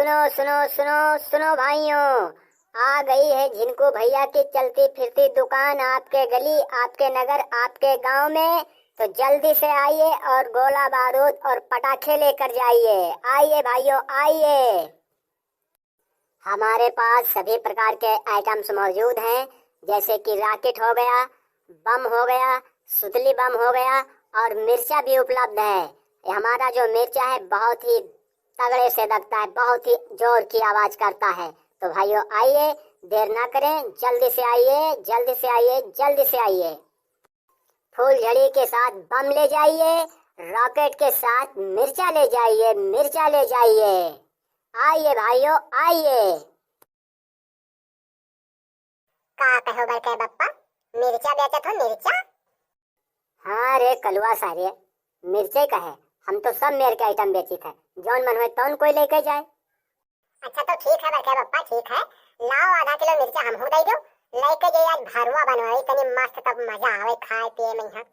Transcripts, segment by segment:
सुनो सुनो सुनो सुनो भाइयों, आ गई है झिनको भैया की चलती फिरती दुकान आपके गली, आपके नगर, आपके गांव में। तो जल्दी से आइए और गोला बारूद और पटाखे लेकर जाइए। आइए भाइयों आइए। हमारे पास सभी प्रकार के आइटम्स मौजूद हैं, जैसे कि रॉकेट हो गया, बम हो गया, सुतली बम हो गया और मिर्चा भी उपलब्ध है। ये हमारा जो मिर्चा है बहुत ही तगड़े से लगता है, बहुत ही जोर की आवाज करता है। तो भाइयों आइए, देर ना करें, जल्दी से आइए, जल्दी से आइए, जल्दी से आइए। फूल झड़ी के साथ बम ले जाइए, रॉकेट के साथ मिर्चा ले जाइए, मिर्चा ले जाइए। आइए भाइयों आइए। का कहो बड़के बप्पा, मिर्चा बेचत हो मिर्चा? हाँ रे कलवा सारे, मिर्चे का है। हम तो सब मेर के आइटम बेची थे, जौन मन हुए तौन कोई लेके जाए। अच्छा तो ठीक है बड़के बप्पा, ठीक है, लाओ आधा किलो मिर्चा हमहू दे दो। लेके जे आज भरुआ बनवाई तनी मस्त, तब मजा आवे खाए पिए में यहाँ।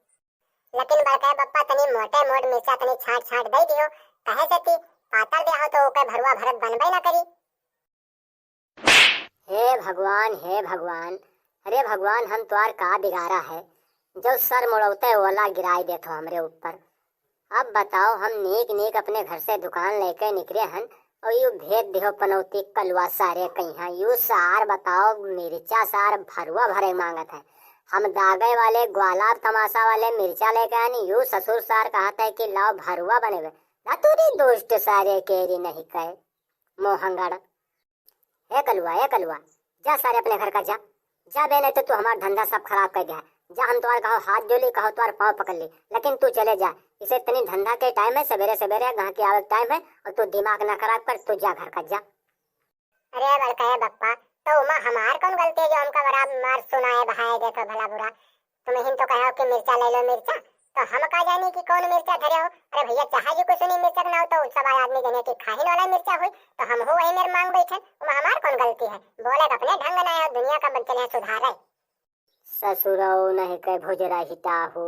लेकिन बड़के बप्पा तनी मोटे मोट मिर्चा तनी छाट छाट दे दियो, कहे से ती पातर दे हो तो ओके भरुआ भरत बनबे ना करी। हे भगवान, हे भगवान, अरे भगवान, हम तुम्हार का बिगाड़ा है जो सर मुड़ौते ओला गिराई देतो हमरे ऊपर। अब बताओ, हम नीक नीक अपने घर से दुकान लेके निकले हन और यू भेद दिहो पनौती कलवा सारे कहीं। यू सार बताओ, मिर्चा सार भरुआ भरे मांगत है। हम दागे वाले ग्वाला तमाशा वाले मिर्चा लेके आनी, यू ससुर सार कहता है कि लाओ भरुआ बनेगे। तुरी दोस्त सारे केरी नहीं कहे मोहंगड़। ए कलुआ, जा सारे अपने घर का जा जा बे, नहीं तो तू हमारा धंधा सब खराब कर दिया। जा, हम तुम्हारे कहो हाथ जोली, कहो तुम्हारे पाँव पकड़ ली, लेकिन तू चले जा। इसे इतनी धंधा के टाइम है, सवेरे सवेरे गाँव की आवक टाइम है और तू दिमाग ना खराब कर, तू जा घर का जा। अरे बड़का बप्पा, तो उमा हमार कौन गलती है जो हमका बड़ा मार सुनाए बहाए देखो भला बुरा। तुम ही तो कहो कि मिर्चा ले लो मिर्चा, तो हम का जानी कि कौन मिर्चा धरे हो। अरे भैया चाहे जो कुछ नहीं मिर्चा ना हो तो सब आदमी जने की खाहिन वाला मिर्चा हुई, तो हम हो वही मेरे मांग बैठे। उमा हमार कौन गलती है, बोले अपने ढंग ना है, दुनिया का चले सुधारे। ससुरो नहीं कह भुजरा हिटा हो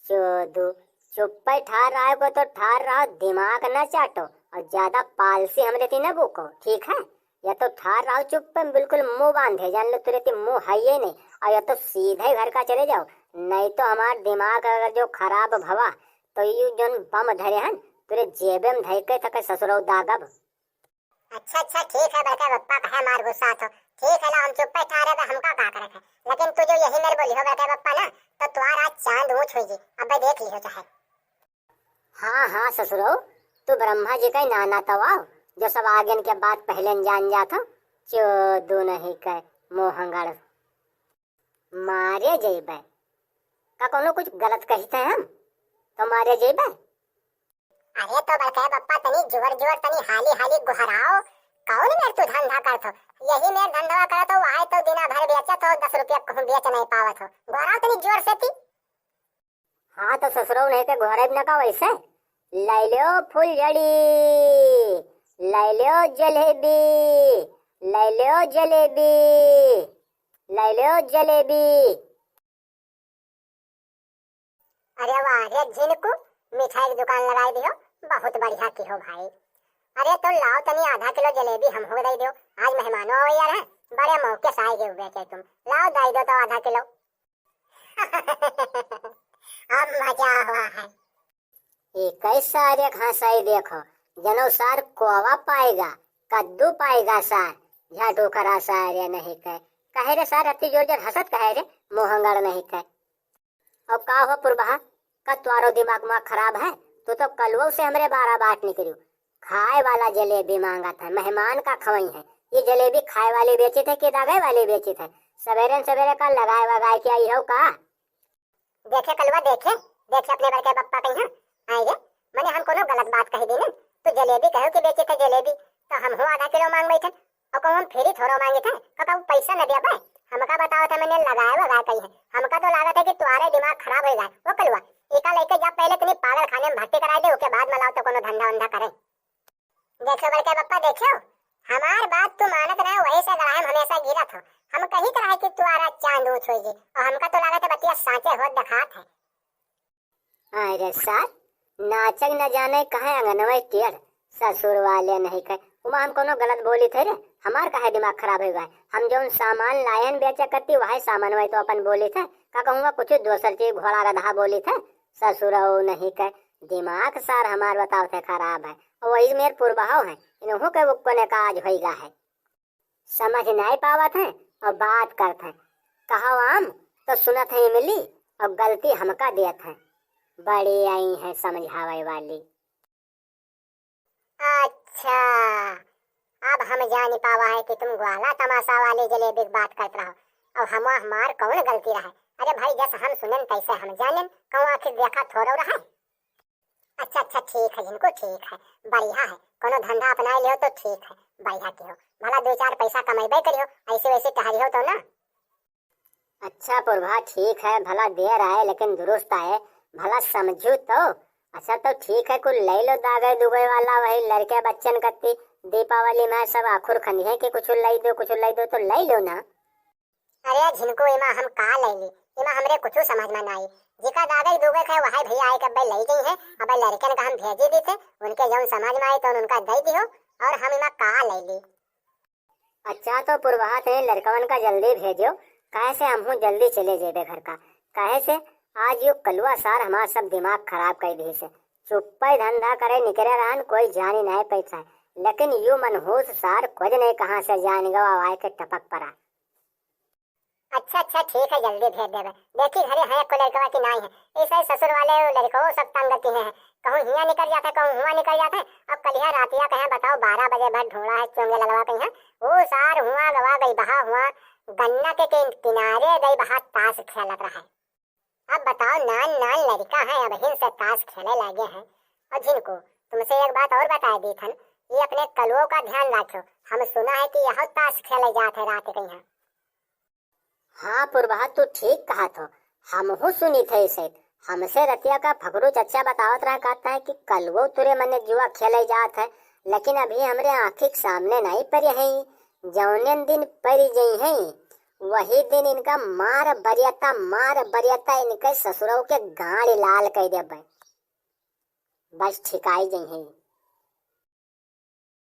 चोदू, चुप ठार रहा को तो ठार रहा, दिमाग न चाटो और ज्यादा पालसी हमरे थी न बुको, ठीक है? या तो ठार रहो चुप, बिल्कुल मुंह बांधे, जान लो तुरे मुंह है ही नहीं, और या तो सीधे घर का चले जाओ, नहीं तो हमार दिमाग अगर जो खराब भवा तो यू जोन बम धरे हन तुरे जेबे में धैके तक ससुरो दागब। अच्छा ठीक है बड़का बप्पा, कहे मार गुस्सा तो ठीक है ना, हम चुप ठारे तो हमका का करे है। लेकिन तू जो यही मेरे बोली हो बड़का बप्पा ना, तो तुम्हारा चांद ऊंच हुई जी, अब देख लियो चाहे। हाँ ससुरो, तू ब्रह्मा जी का नाना तो आओ जो सब आगे के बात पहले जान जाता। चोदू नहीं कह मोहंगड़, मारे जेबे का कोनो कुछ गलत कहते हैं हम तो मारे जेबे। अरे तो बड़का बप्पा तनी जोर जोर तनी हाली हाली गुहराओ, कौन मेरे तू धंधा करत हो? यही मेरे धंधा करत हो, आए तो दिना भर बेचत हो, 10 रुपया कहूं बेच नहीं पावत हो, गुहराओ तनी जोर से ती। हाँ तो ससुरो नहीं के घोड़े न का वैसे ले लो फुलझड़ी, ले लो जलेबी, ले लो जलेबी, ले लो जलेबी। अरे वाह रे झिनको, मिठाई की दुकान लगाई दियो, बहुत बढ़िया की हो भाई। अरे तो लाओ तनी आधा किलो जलेबी हम हो दे दो, आज मेहमानों आओ यार है, बड़े मौके से आए हुए बेचे तुम, लाओ दे दो तो आधा किलो। अब मजा हुआ है। एक सारे घासाई देखो, जनो सार कोवा पाएगा, कद्दू पाएगा सार, झाटू करा सारे नहीं कहे रे सार, अति जोर जोर हंसत कहे रे मोहंगड़ नहीं कहे। और का हो पुरबहा का तुम्हारो दिमाग में खराब है, तो कलवो से हमरे 12 बाट निकलियो। खाए वाला जलेबी मांगा था, मेहमान का खवई है। ये जलेबी खाए वाली बेचे थे कि दागे वाली बेचे थे? सवेरे सवेरे का लगाए वगाए के आई हो का? देखे कलवा, देखे अपने बड़के बप्पा कहीं आएंगे, मैंने हम कोनो गलत बात कही दी ना। तो जलेबी कहो कि बेचे थे जलेबी, तो हम हो आधा किलो मांग बैठे, और कहूँ हम फ्री थोड़ा मांगे थे, कहूँ पैसा न दे पाए, हमका बताओ था मैंने लगाया वगाया कही है, हमका तो लागत है कि तुम्हारे दिमाग खराब हो जाए। वो कलवा एका लेके जा, पहले तुम्हें पागल खाने में भर्ती करा दे, उसके बाद में लाओ तो कोनो धंधा वंधा करे। देखो बड़के बप्पा, देखो हमार बात तू मानत ना, वही से गराहम हमेशा गिरत हो। हम कही तरह कि तुम्हारा चांद ऊंच होगी, और हमका तो लागत है बतिया साँचे हो दिखात है। अरे सार नाचक न जाने कहे अंगनवा टेढ़, ससुर वाले नहीं कहे वहाँ हम कोनो गलत बोली थे रे, हमार काहे दिमाग खराब हो गए। हम जो सामान लायन बेचा करती वही सामान वही तो अपन बोली थे, का कहूँगा कुछ दूसर चीज घोड़ा गधा बोली थे। ससुर नहीं कह दिमाग सार हमार बताओ थे खराब है। और वही मेरे पूर्वहाव है, इन्हों के वो कोने का आज होगा है। समझ नहीं पावत है और बात करते हैं। कहो आम तो सुनत है इमली, और गलती हमका देत है। बड़ी आई है समझावे वाली। अच्छा, अब हम जान पावा है कि तुम ग्वाला तमाशा वाली जलेबी की बात करते रहो और हमार कौन गलती रहा। अरे भाई जैसे हम सुनन कैसे हम जानन, कहूँ आखिर देखा थोड़ा रहा। अच्छा अच्छा ठीक है जिनको ठीक है, बढ़िया है। कोनो धंधा अपना लियो तो ठीक है, बढ़िया की हो, भला 2-4 पैसा कमाइबे करियो, ऐसे वैसे टहरी हो तो ना। अच्छा पुरभा ठीक है, भला देर आए लेकिन दुरुस्त आए, भला समझू तो। अच्छा तो ठीक है, कुछ ले लो दागे दुबई वाला वही लड़के बच्चन कत्ती दीपावली में सब आखुर खनी है कि कुछ लै दो तो ले लो ना। अरे जिनको इमा हम का ले ली, इमा हमरे कुछ समझ में नहीं। जिका दादा दुबे थे वही भैया आए कब ले गई है। अब लड़के का हम भेजी दी थे, उनके जौन समझ में आई तो उनका दे दियो, और हम इमा का ले ली। अच्छा तो पुरवाहत है लड़कवन का जल्दी भेजो, काहे से हम जल्दी चले जेबे घर का। काहे से आज यो कलुआ सार हमारा सब दिमाग खराब कर दी से। चुप्पा धंधा करे निकले रहन, कोई जानी नहीं पैसा है, लेकिन यू मनहूस सार कुछ नहीं कहाँ से जान गवा के टपक पड़ा। अच्छा अच्छा ठीक है जल्दी भेज देवे। देखी घरे है को लड़कवा की नहीं है, ऐसे ससुर वाले लड़को सब तंगती हैं, कहूँ हिया निकल जाता है कहूँ हुआ निकल जाता है। अब कलिया रातिया कहें बताओ 12 बजे भर ढूंढा है चोंगे लगवा कहीं, वो सार हुआ गवा गई बहा हुआ गन्ना के किनारे गई बहा ताश खेलत रहा है। अब बताओ नान लड़का है अब हिन से ताश खेले लगे हैं। और जिनको तुमसे एक बात और बता दी थन, ये अपने कलुओं का ध्यान रखो, हम सुना है कि यह ताश खेले जाते रात कहीं। हाँ पुरभा तू ठीक कहा तो, हम सुनी थे इसे। हमसे रतिया का फकरू चच्चा बतावत रहा कहता है कि कलवो तुरे मने जुआ खेले जात है, लेकिन अभी हमरे आँखी के सामने नहीं पड़े हैं। जौन दिन पड़ी गई हैं वही दिन इनका मार बरियता इनके ससुरों के गाड़ी लाल कर दे, बस ठिकाई गई है।